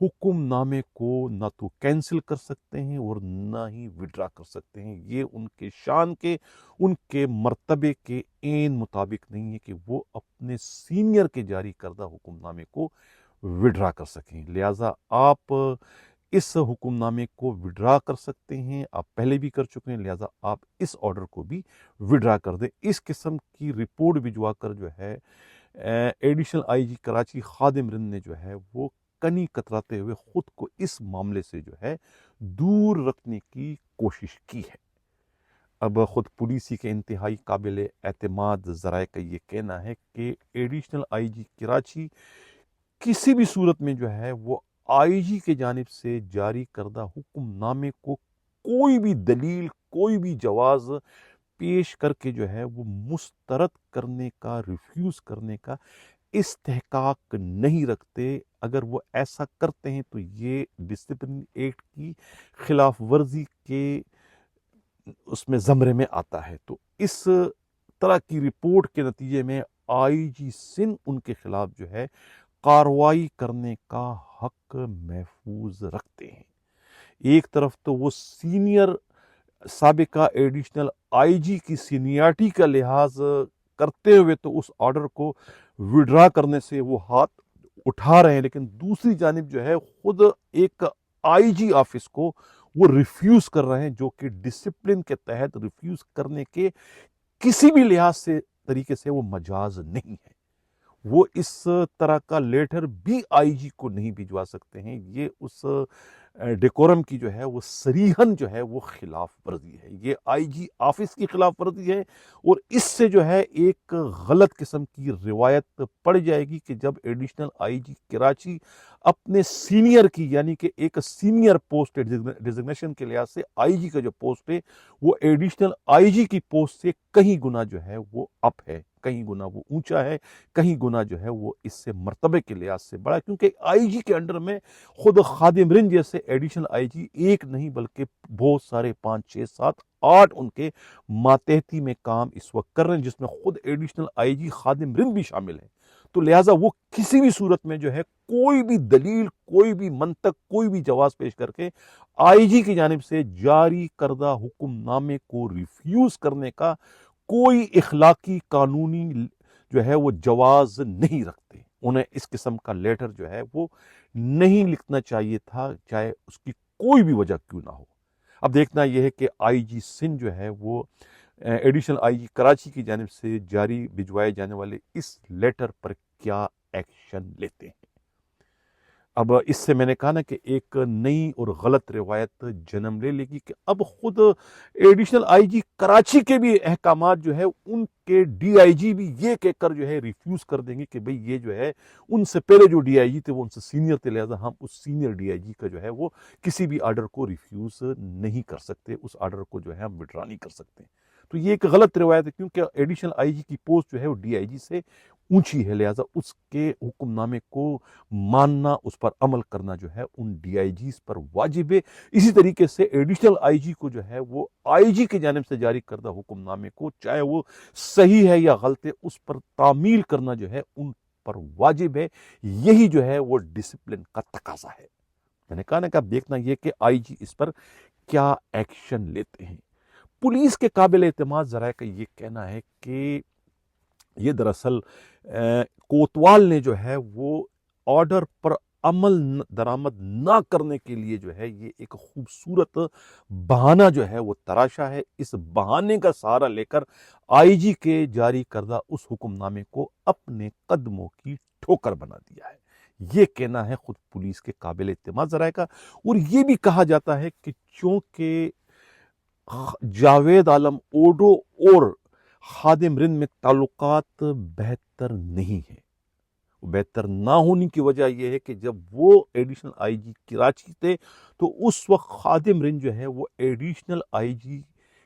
حکم نامے کو نہ تو کینسل کر سکتے ہیں اور نہ ہی وڈرا کر سکتے ہیں۔ یہ ان کے شان کے، ان کے مرتبے کے عین مطابق نہیں ہے کہ وہ اپنے سینئر کے جاری کردہ حکم نامے کو وڈرا کر سکیں۔ لہٰذا آپ اس حکم نامے کو وڈرا کر سکتے ہیں، آپ پہلے بھی کر چکے ہیں، لہٰذا آپ اس آرڈر کو بھی وڈرا کر دیں۔ اس قسم کی رپورٹ بھجوا کر جو ہے ایڈیشنل آئی جی کراچی خادم رند نے جو ہے وہ کنی کتراتے ہوئے خود کو اس معاملے سے جو ہے دور رکھنے کی کوشش کی ہے۔ اب خود پولیسی کے انتہائی قابل اعتماد ذرائع کا یہ کہنا ہے کہ ایڈیشنل آئی جی کراچی کسی بھی صورت میں جو ہے وہ آئی جی کے جانب سے جاری کردہ حکم نامے کو کوئی بھی دلیل، کوئی بھی جواز پیش کر کے جو ہے وہ مسترد کرنے کا، ریفیوز کرنے کا استحقاق نہیں رکھتے۔ اگر وہ ایسا کرتے ہیں تو یہ ڈسپلن ایکٹ کی خلاف ورزی کے اس میں زمرے میں آتا ہے۔ تو اس طرح کی رپورٹ کے نتیجے میں آئی جی سندھ ان کے خلاف جو ہے کارروائی کرنے کا حق محفوظ رکھتے ہیں۔ ایک طرف تو وہ سینئر سابقہ ایڈیشنل آئی جی کی سینیارٹی کا لحاظ کرتے ہوئے تو اس آرڈر کو وڈرا کرنے سے وہ ہاتھ اٹھا رہے ہیں، لیکن دوسری جانب جو ہے خود ایک آئی جی آفس کو وہ ریفیوز کر رہے ہیں، جو کہ ڈسپلن کے تحت ریفیوز کرنے کے کسی بھی لحاظ سے طریقے سے وہ مجاز نہیں ہے۔ وہ اس طرح کا لیٹر بھی آئی جی کو نہیں بھجوا سکتے ہیں۔ یہ اس ڈیکورم کی جو ہے وہ صریحاً جو ہے وہ خلاف ورزی ہے، یہ آئی جی آفس کی خلاف ورزی ہے، اور اس سے جو ہے ایک غلط قسم کی روایت پڑ جائے گی کہ جب ایڈیشنل آئی جی کراچی اپنے سینئر کی، یعنی کہ ایک سینئر پوسٹ ڈیزگنیشن کے لحاظ سے آئی جی کا جو پوسٹ ہے وہ ایڈیشنل آئی جی کی پوسٹ سے کہیں گنا جو ہے وہ اپ ہے، کہیں گنا وہ اونچا ہے، کہیں گنا جو ہے وہ اس سے مرتبے کے لحاظ سے بڑا ہے، کیونکہ آئی جی کے انڈر میں خود خادم رند جیسے ایڈیشنل آئی جی ایک نہیں بلکہ بہت سارے 5 6 7 8 ان کے ماتحتی میں کام اس وقت کر رہے ہیں، جس میں خود ایڈیشنل آئی جی خادم رند بھی شامل ہیں۔ تو لہٰذا وہ کسی بھی صورت میں جو ہے کوئی بھی دلیل، کوئی بھی منطق، کوئی بھی جواز پیش کر کے آئی جی کی جانب سے جاری کردہ حکم نامے کو ریفیوز کرنے کا کوئی اخلاقی، قانونی جو ہے وہ جواز نہیں رکھتے۔ انہیں اس قسم کا لیٹر جو ہے وہ نہیں لکھنا چاہیے تھا، چاہے اس کی کوئی بھی وجہ کیوں نہ ہو۔ اب دیکھنا یہ ہے کہ آئی جی سندھ جو ہے وہ ایڈیشنل آئی جی کراچی کی جانب سے جاری بھجوائے جانے والے اس لیٹر پر کیا ایکشن لیتے ہیں۔ اب اس سے میں نے کہا نا کہ ایک نئی اور غلط روایت جنم لے گی کہ اب خود ایڈیشنل آئی جی کراچی کے بھی احکامات جو ہے ان کے ڈی آئی جی بھی یہ کہہ کر جو ہے ریفیوز کر دیں گے کہ بھئی یہ جو ہے ان سے پہلے جو ڈی آئی جی تھے وہ ان سے سینئر تھے، لہٰذا ہم اس سینئر ڈی آئی جی کا جو ہے وہ کسی بھی آرڈر کو ریفیوز نہیں کر سکتے، اس آرڈر کو جو ہے ہم وڈرا نہیں کر سکتے۔ تو یہ ایک غلط روایت ہے، کیونکہ ایڈیشنل آئی جی کی پوسٹ جو ہے وہ ڈی آئی جی سے اونچی ہے، لہٰذا اس کے حکم نامے کو ماننا، اس پر عمل کرنا جو ہے ان ڈی آئی جیز پر واجب ہے۔ اسی طریقے سے ایڈیشنل آئی جی کو جو ہے وہ آئی جی کی جانب سے جاری کردہ حکم نامے کو چاہے وہ صحیح ہے یا غلط ہے اس پر تعمیل کرنا جو ہے ان پر واجب ہے۔ یہی جو ہے وہ ڈسپلن کا تقاضا ہے۔ میں نے کہا نا کہ اب دیکھنا یہ کہ آئی جی اس پر کیا ایکشن لیتے ہیں۔ پولیس کے قابل اعتماد ذرائع کا یہ کہنا ہے کہ یہ دراصل کوتوال نے جو ہے وہ آرڈر پر عمل درآمد نہ کرنے کے لیے جو ہے یہ ایک خوبصورت بہانہ جو ہے وہ تراشا ہے۔ اس بہانے کا سہارا لے کر آئی جی کے جاری کردہ اس حکم نامے کو اپنے قدموں کی ٹھوکر بنا دیا ہے، یہ کہنا ہے خود پولیس کے قابل اعتماد ذرائع کا۔ اور یہ بھی کہا جاتا ہے کہ چونکہ جاوید عالم اوڈو اور خادم رند میں تعلقات بہتر نہیں ہیں، بہتر نہ ہونے کی وجہ یہ ہے کہ جب وہ ایڈیشنل آئی جی کراچی تھے تو اس وقت خادم رند جو ہے وہ additional I G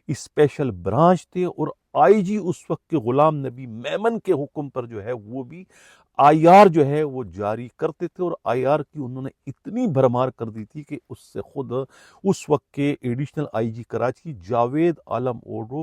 special branch تھے، اور آئی جی اس وقت کے غلام نبی میمن کے حکم پر جو ہے وہ بھی آئی آر جو ہے وہ جاری کرتے تھے، اور آئی آر کی انہوں نے اتنی بھرمار کر دی تھی کہ اس سے خود اس وقت کے additional I G Karachi Javed Alam Odho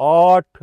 8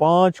5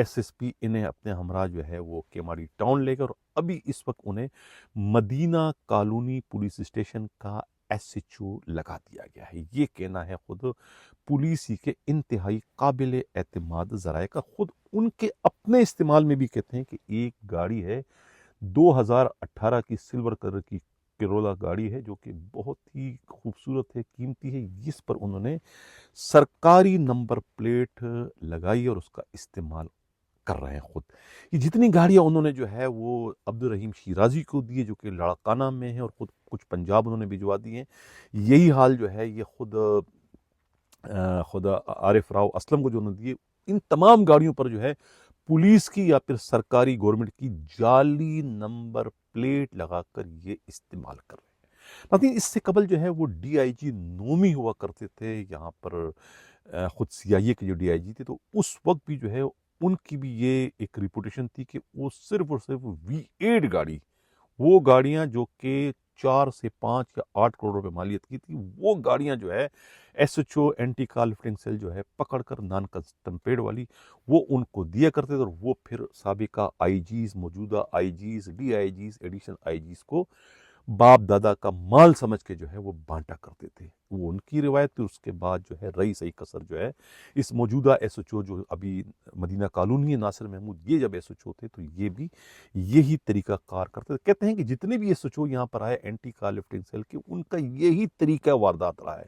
S S P انہیں اپنے ہمراہ جو ہے وہ کیماڑی ٹاؤن لے گئے اور ابھی اس وقت انہیں مدینہ کالونی پولیس اسٹیشن کا ایس ایچ او لگا دیا گیا ہے۔ یہ کہنا ہے خود پولیس ہی کے انتہائی قابل اعتماد ذرائع کا، خود ان کے اپنے استعمال میں بھی کہتے ہیں کہ ایک گاڑی ہے 2018 کی سلور کلر کی کرولا گاڑی ہے جو کہ بہت ہی خوبصورت ہے، قیمتی ہے، جس پر انہوں نے سرکاری نمبر پلیٹ لگائی اور اس کا استعمال کر رہے ہیں۔ خود یہ جتنی گاڑیاں انہوں نے جو ہے وہ عبد الرحیم شیرازی کو دی ہے جو کہ لاڑکانہ میں ہے، اور خود کچھ پنجاب انہوں نے بھجوا دی ہیں۔ یہی حال جو ہے یہ خود عارف راؤ اسلم کو جو انہوں نے دیے، ان تمام گاڑیوں پر جو ہے پولیس کی یا پھر سرکاری گورنمنٹ کی جعلی نمبر پلیٹ لگا کر یہ استعمال کر رہے ہیں۔ لیکن اس سے قبل جو ہے وہ ڈی آئی جی نومی ہوا کرتے تھے یہاں پر، خود سی آئی اے کے جو ڈی آئی جی تھے، تو اس وقت بھی جو ہے ان کی بھی یہ ایک ریپوٹیشن تھی کہ وہ صرف اور صرف V8 گاڑی، وہ گاڑیاں جو کہ 4 سے 5 یا 8 کروڑ روپے مالیت کی تھی، وہ گاڑیاں جو ہے ایس ایچ او اینٹی کار لفٹنگ سیل جو ہے پکڑ کر نان کسٹم پیڈ والی وہ ان کو دیا کرتے تھے، اور وہ پھر سابقہ آئی جیز، موجودہ آئی جیز، D I Gs, additional I جیز کو باپ دادا کا مال سمجھ کے جو ہے وہ بانٹا کرتے تھے۔ وہ ان کی روایت تھی۔ اس کے بعد جو ہے رئی سئی کسر جو ہے اس موجودہ ایس ایچ او جو ابھی مدینہ کالونی ناصر محمود، یہ جب ایس ایچ او تھے تو یہ بھی یہی طریقہ کار کرتے تھے۔ کہتے ہیں کہ جتنے بھی ایس ایچ او یہاں پر آئے اینٹی کار لفٹنگ سیل کے، ان کا یہی طریقہ واردات رہا ہے۔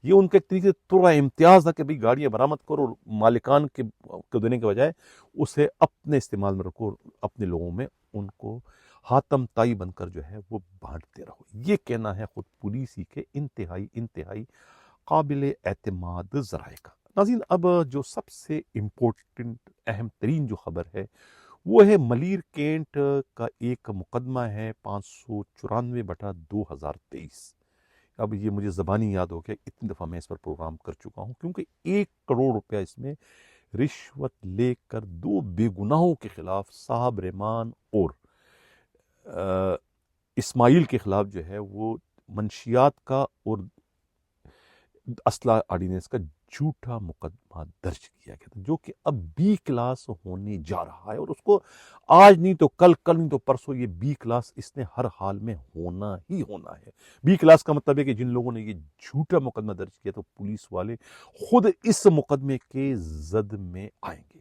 یہ ان کا ایک طریقے سے ترا امتیاز تھا کہ بھئی گاڑیاں برآمد کرو اور مالکان کو دینے کے بجائے اسے اپنے استعمال میں رکھو، اپنے لوگوں میں ان کو حاتم تائی بن کر جو ہے وہ بانٹتے رہو۔ یہ کہنا ہے خود پولیس ہی کے انتہائی قابل اعتماد ذرائع کا۔ ناظرین، اب جو سب سے امپورٹنٹ اہم ترین جو خبر ہے وہ ہے ملیر کینٹ کا ایک مقدمہ ہے 594/2023۔ اب یہ مجھے زبانی یاد ہو گیا، اتنی دفعہ میں اس پر پروگرام کر چکا ہوں، کیونکہ 1 کروڑ روپیہ اس میں رشوت لے کر 2 بے گناہوں کے خلاف صاحب رحمان اور اسماعیل کے خلاف جو ہے وہ منشیات کا اور اسلحہ آرڈیننس کا جھوٹا مقدمہ درج کیا گیا تھا، جو کہ اب B کلاس ہونے جا رہا ہے، اور اس کو آج نہیں تو کل نہیں تو پرسوں یہ B کلاس اس نے ہر حال میں ہونا ہی ہونا ہے۔ B کلاس کا مطلب ہے کہ جن لوگوں نے یہ جھوٹا مقدمہ درج کیا تو پولیس والے خود اس مقدمے کے زد میں آئیں گے۔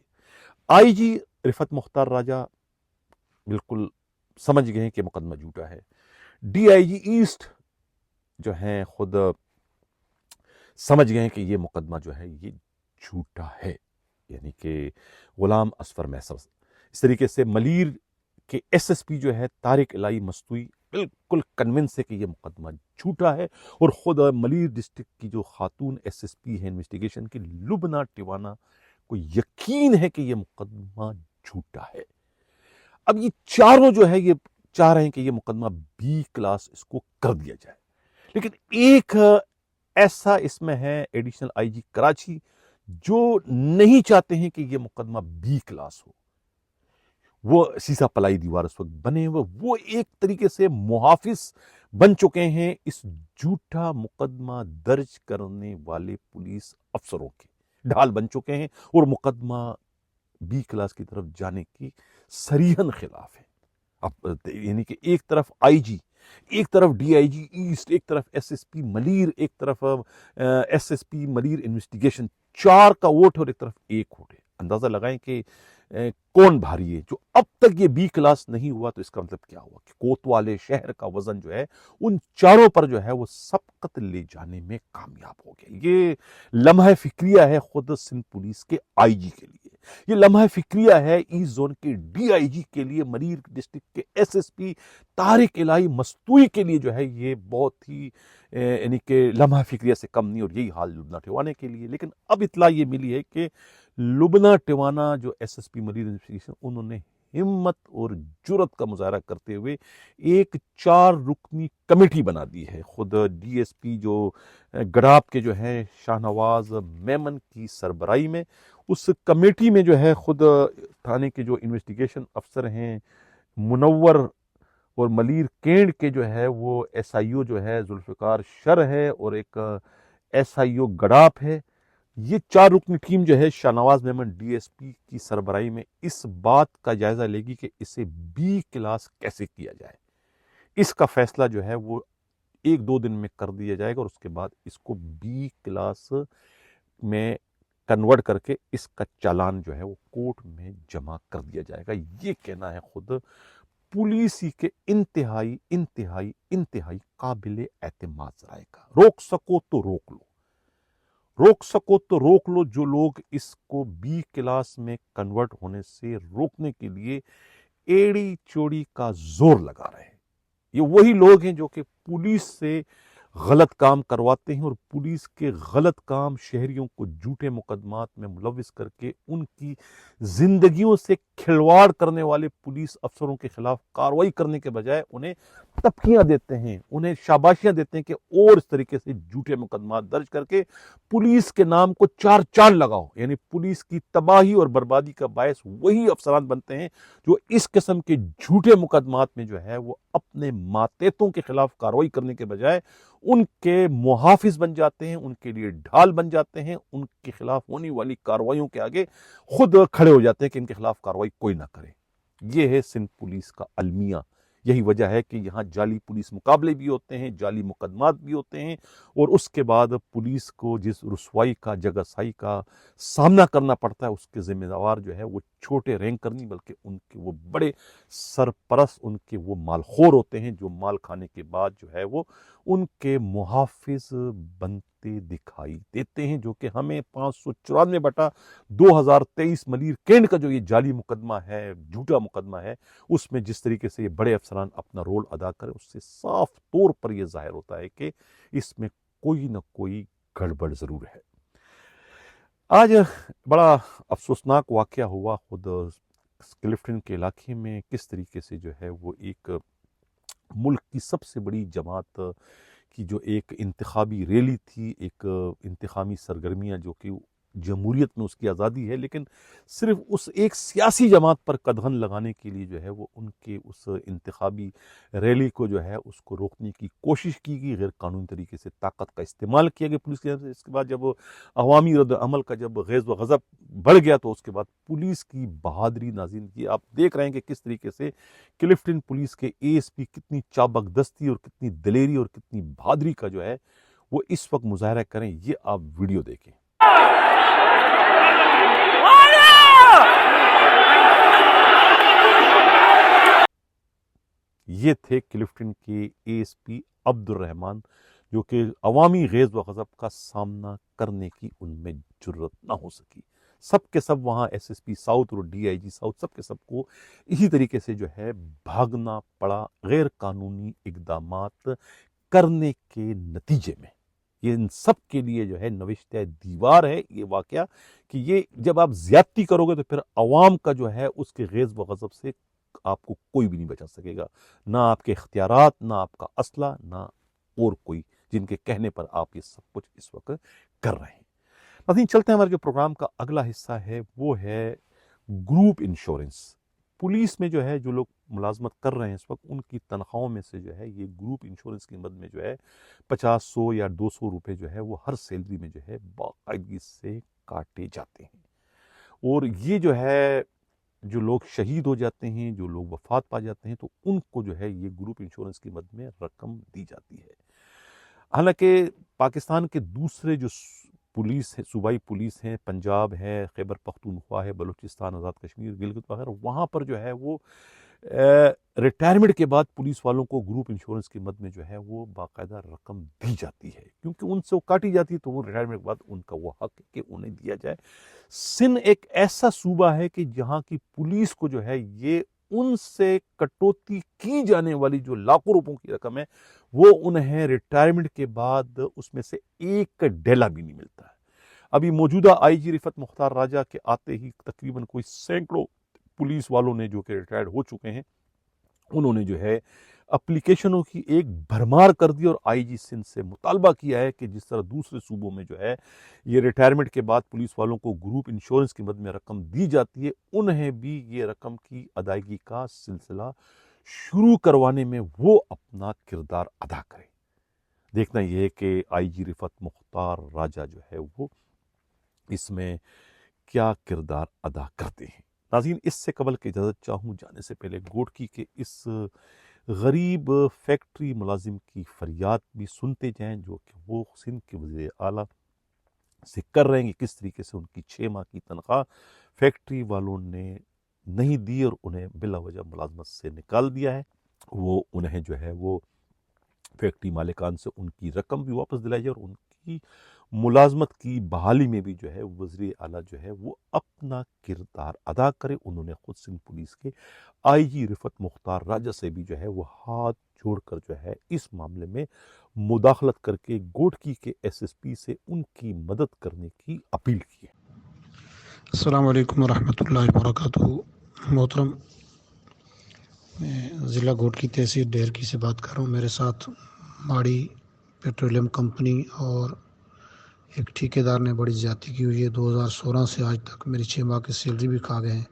آئی جی رفعت مختار راجہ بالکل سمجھ گئے ہیں کہ مقدمہ جھوٹا ہے۔ ڈی آئی جی ایسٹ جو ہیں خود سمجھ گئے ہیں کہ یہ مقدمہ جو ہے یہ جھوٹا ہے، یعنی کہ غلام اصفر محسن۔ اس طریقے سے ملیر کے ایس ایس پی جو ہے طارق الہی مستوی بالکل کنونس ہے کہ یہ مقدمہ جھوٹا ہے، اور خود ملیر ڈسٹرکٹ کی جو خاتون ایس ایس پی ہے انویسٹیگیشن کی لبنہ ٹیوانا کو یقین ہے کہ یہ مقدمہ جھوٹا ہے۔ اب یہ چاروں جو ہے یہ چاہ رہے ہیں کہ یہ مقدمہ B کلاس اس کو کر دیا جائے، لیکن ایک ایسا اس میں ہے ایڈیشنل آئی جی کراچی جو نہیں چاہتے ہیں کہ یہ مقدمہ B کلاس ہو۔ وہ سیسا پلائی دیوار اس وقت بنے ہوئے، وہ ایک طریقے سے محافظ بن چکے ہیں اس جھوٹا مقدمہ درج کرنے والے پولیس افسروں کے، ڈھال بن چکے ہیں، اور مقدمہ B کلاس کی طرف جانے کی صریحاً خلاف ہے۔ اب یعنی کہ ایک طرف آئی جی، ایک طرف ڈی آئی جی ایسٹ، ایک طرف ایس ایس پی ملیر، ایک طرف ایس ایس پی ملیر انویسٹیگیشن، 4 کا ووٹ ہے اور ایک طرف 1 ووٹ ہے۔ اندازہ لگائیں کہ کون بھاری ہے۔ جو اب تک یہ B کلاس نہیں ہوا تو اس کا مطلب کیا ہوا کہ کوتوالے شہر کا وزن جو ہے ان چاروں پر جو ہے وہ سبقت لے جانے میں کامیاب ہو گیا۔ یہ لمحہ فکریہ ہے خود سندھ پولیس کے آئی جی کے لیے، یہ لمحہ فکریہ ہے ایسٹ زون کے ڈی آئی جی کے لیے، ملیر ڈسٹرکٹ کے ایس ایس پی طارق الہی مستوی کے لیے جو ہے یہ بہت ہی یعنی کہ لمحہ فکریہ سے کم نہیں، اور یہی حال لبنہ ٹیوانے کے لیے۔ لیکن اب اطلاع یہ ملی ہے کہ لبنہ ٹیوانا جو ایس ایس پی ملیر انویسٹیگیشن، انہوں نے ہمت اور جرت کا مظاہرہ کرتے ہوئے ایک 4 رکنی کمیٹی بنا دی ہے۔ خود ڈی ایس پی جو گڑاب کے جو ہیں شاہنواز میمن کی سربراہی میں، اس کمیٹی میں جو ہے خود تھانے کے جو انویسٹیگیشن افسر ہیں منور، اور ملیر کینڈ کے جو ہے وہ ایس آئی او جو ہے ذوالفقار شر ہے، اور ایک ایس آئی او گڑاپ ہے، یہ 4 رکنی ٹیم جو ہے Shahnawaz Memon D S P کی سربراہی میں اس بات کا جائزہ لے گی کہ اسے بی کلاس کیسے کیا جائے. اس کا فیصلہ جو ہے وہ 1-2 دن میں کر دیا جائے گا اور اس کے بعد اس کو بی کلاس میں کنورٹ کر کے اس کا چالان جو ہے وہ کورٹ میں جمع کر دیا جائے گا. یہ کہنا ہے خود پولیسی کے انتہائی انتہائی انتہائی قابل اعتماد ذرائع کا. روک سکو تو روک لو، روک سکو تو روک لو. جو لوگ اس کو بی کلاس میں کنورٹ ہونے سے روکنے کے لیے ایڑی چوڑی کا زور لگا رہے ہیں، یہ وہی لوگ ہیں جو کہ پولیس سے غلط کام کرواتے ہیں اور پولیس کے غلط کام شہریوں کو جھوٹے مقدمات میں ملوث کر کے ان کی زندگیوں سے کھلواڑ کرنے والے پولیس افسروں کے خلاف کارروائی کرنے کے بجائے انہیں تبکیاں دیتے ہیں، انہیں شاباشیاں دیتے ہیں کہ اور اس طریقے سے جھوٹے مقدمات درج کر کے پولیس کے نام کو 4 چاند لگاؤ. یعنی پولیس کی تباہی اور بربادی کا باعث وہی افسران بنتے ہیں جو اس قسم کے جھوٹے مقدمات میں جو ہے وہ اپنے ماتحتوں کے خلاف کارروائی کرنے کے بجائے ان کے محافظ بن جاتے ہیں، ان کے لیے ڈھال بن جاتے ہیں، ان کے خلاف ہونے والی کارروائیوں کے آگے خود کھڑے ہو جاتے ہیں کہ ان کے خلاف کارروائی کوئی نہ کرے. یہ ہے سندھ پولیس کا المیہ. یہی وجہ ہے کہ یہاں جعلی پولیس مقابلے بھی ہوتے ہیں، جعلی مقدمات بھی ہوتے ہیں، اور اس کے بعد پولیس کو جس رسوائی کا جگہ سائی کا سامنا کرنا پڑتا ہے اس کے ذمہ دار جو ہے وہ چھوٹے رینکر نہیں بلکہ ان کے وہ بڑے سرپرست، ان کے وہ مالخور ہوتے ہیں جو مال کھانے کے بعد جو ہے وہ ان کے محافظ بنتے دکھائی دیتے ہیں. جو کہ ہمیں 594/2023 ملیر کینڈ کا جو یہ جعلی مقدمہ ہے، جھوٹا مقدمہ ہے، اس میں جس طریقے سے یہ بڑے افسران اپنا رول ادا کرے اس سے صاف طور پر یہ ظاہر ہوتا ہے کہ اس میں کوئی نہ کوئی گڑبڑ ضرور ہے. آج بڑا افسوسناک واقعہ ہوا خود کلفٹن کے علاقے میں. کس طریقے سے جو ہے وہ ایک ملک کی سب سے بڑی جماعت کی جو ایک انتخابی ریلی تھی، ایک انتخابی سرگرمیاں جو کہ جمہوریت میں اس کی آزادی ہے، لیکن صرف اس ایک سیاسی جماعت پر قدغن لگانے کے لیے جو ہے وہ ان کے اس انتخابی ریلی کو جو ہے اس کو روکنے کی کوشش کی گئی. غیر قانونی طریقے سے طاقت کا استعمال کیا گیا پولیس کی طرف سے. اس کے بعد جب عوامی رد عمل کا جب غیظ و غضب بڑھ گیا تو اس کے بعد پولیس کی بہادری ناظرین کی آپ دیکھ رہے ہیں کہ کس طریقے سے کلفٹن پولیس کے اے ایس پی کتنی چابک دستی اور کتنی دلیری اور کتنی بہادری کا جو ہے وہ اس وقت مظاہرہ کریں. یہ آپ ویڈیو دیکھیں. یہ تھے کلفٹن کے اے ایس پی عبد الرحمان جو کہ عوامی غیظ و غضب کا سامنا کرنے کی ان میں جرت نہ ہو سکی. سب کے سب وہاں ایس ایس پی ساؤتھ اور ڈی آئی جی ساؤتھ سب کے سب کو اسی طریقے سے جو ہے بھاگنا پڑا غیر قانونی اقدامات کرنے کے نتیجے میں. یہ ان سب کے لیے جو ہے نوشتہ دیوار ہے یہ واقعہ کہ یہ جب آپ زیادتی کرو گے تو پھر عوام کا جو ہے اس کے غیظ و غضب سے آپ کو کوئی بھی نہیں بچا سکے گا، نہ آپ کے اختیارات، نہ آپ کا اسلحہ، نہ اور کوئی جن کے کہنے پر آپ یہ سب کچھ اس وقت کر رہے ہیں. ناظرین چلتے ہیں، ہمارے جو پروگرام کا اگلا حصہ ہے وہ ہے گروپ انشورنس. پولیس میں جو ہے جو لوگ ملازمت کر رہے ہیں اس وقت ان کی تنخواہوں میں سے جو ہے یہ گروپ انشورنس کی مد میں جو ہے 50 یا 200 روپے جو ہے وہ ہر سیلری میں جو ہے باقاعدگی سے کاٹے جاتے ہیں. اور یہ جو ہے جو لوگ شہید ہو جاتے ہیں، جو لوگ وفات پا جاتے ہیں تو ان کو جو ہے یہ گروپ انشورنس کی مد میں رقم دی جاتی ہے. حالانکہ پاکستان کے دوسرے جو پولیس ہے، صوبائی پولیس ہیں، پنجاب ہے، خیبر پختونخوا ہے، بلوچستان، آزاد کشمیر، گلگت وغیرہ، وہاں پر جو ہے وہ ریٹائرمنٹ کے بعد پولیس والوں کو گروپ انشورنس کی مد میں جو ہے وہ باقاعدہ رقم دی جاتی ہے، کیونکہ ان سے وہ کاٹی جاتی ہے تو وہ ریٹائرمنٹ کے بعد ان کا وہ حق ہے کہ انہیں دیا جائے. سندھ ایک ایسا صوبہ ہے کہ جہاں کی پولیس کو جو ہے یہ ان سے کٹوتی کی جانے والی جو لاکھوں روپوں کی رقم ہے وہ انہیں ریٹائرمنٹ کے بعد اس میں سے ایک ڈیلا بھی نہیں ملتا ہے. ابھی موجودہ آئی جی رفعت مختار راجہ کے آتے ہی تقریباً کوئی سینکڑوں پولیس والوں نے جو کہ ریٹائرڈ ہو چکے ہیں انہوں نے جو ہے اپلیکیشنوں کی ایک بھرمار کر دی اور آئی جی سندھ سے مطالبہ کیا ہے کہ جس طرح دوسرے صوبوں میں جو ہے یہ ریٹائرمنٹ کے بعد پولیس والوں کو گروپ انشورنس کی مد میں رقم دی جاتی ہے انہیں بھی یہ رقم کی ادائیگی کا سلسلہ شروع کروانے میں وہ اپنا کردار ادا کرے. دیکھنا یہ ہے کہ آئی جی رفعت مختار راجہ جو ہے وہ اس میں کیا کردار ادا کرتے ہیں۔ ناظرین، اس سے قبل کہ اجازت چاہوں جانے سے پہلے گوٹکی کے اس غریب فیکٹری ملازم کی فریاد بھی سنتے جائیں، جو کہ وہ سندھ کے وزیر اعلیٰ سے کر رہے ہیں کہ کس طریقے سے ان کی 6 ماہ کی تنخواہ فیکٹری والوں نے نہیں دی اور انہیں بلا وجہ ملازمت سے نکال دیا ہے۔ وہ انہیں جو ہے وہ فیکٹری مالکان سے ان کی رقم بھی واپس دلائی جائے اور ان کی ملازمت کی بحالی میں بھی جو ہے وزیر اعلیٰ جو ہے وہ اپنا کردار ادا کرے۔ انہوں نے خود سندھ پولیس کے آئی جی رفعت مختار راجہ سے بھی جو ہے وہ ہاتھ جوڑ کر جو ہے اس معاملے میں مداخلت کر کے گوٹکی کے ایس ایس پی سے ان کی مدد کرنے کی اپیل کی ہے۔ السلام علیکم ورحمۃ اللہ وبرکاتہ۔ محترم، میں ضلع گوٹکی تحصیل ڈیرکی سے بات کر رہا ہوں۔ میرے ساتھ ماڑی پیٹرولیم کمپنی اور ایک ٹھیکیدار نے بڑی زیادتی کی ہوئی ہے۔ 2016 سے آج تک میری 6 ماہ کی سیلری بھی کھا گئے ہیں،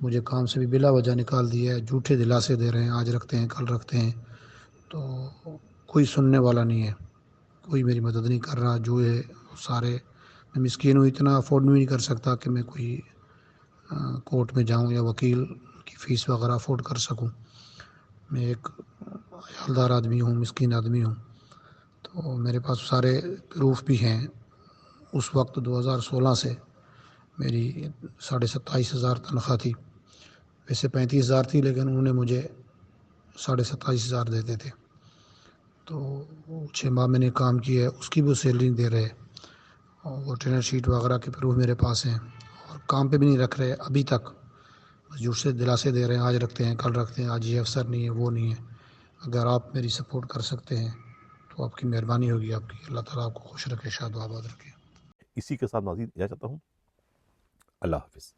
مجھے کام سے بھی بلا وجہ نکال دیا ہے، جھوٹے دلاسے دے رہے ہیں، آج رکھتے ہیں کل رکھتے ہیں، تو کوئی سننے والا نہیں ہے، کوئی میری مدد نہیں کر رہا۔ جو ہے سارے، میں مسکین ہوں، اتنا افورڈ بھی نہیں کر سکتا کہ میں کوئی کورٹ میں جاؤں یا وکیل کی فیس وغیرہ افورڈ کر سکوں۔ میں ایک عیالدار آدمی ہوں، مسکین آدمی ہوں، تو میرے پاس سارے پروف بھی ہیں۔ اس وقت 2016 سے میری 27,500 تنخواہ تھی، ویسے 35,000 تھی، لیکن انہوں نے مجھے 27,500 دیتے تھے۔ تو 6 ماہ میں نے کام کیا ہے، اس کی بھی سیلری نہیں دے رہے، اور وہ ٹرینر شیٹ وغیرہ کے پروف میرے پاس ہیں، اور کام پہ بھی نہیں رکھ رہے ابھی تک، بس جھوٹ سے دلاسے دے رہے ہیں، آج رکھتے ہیں کل رکھتے ہیں، آج یہ افسر نہیں ہے وہ نہیں ہے۔ اگر آپ میری سپورٹ کر سکتے ہیں تو آپ کی مہربانی ہوگی، آپ کی۔ اللہ تعالیٰ آپ کو خوش رکھے، شاد و آباد رکھے۔ اسی کے ساتھ ناظرین اجازت چاہتا ہوں، اللہ حافظ۔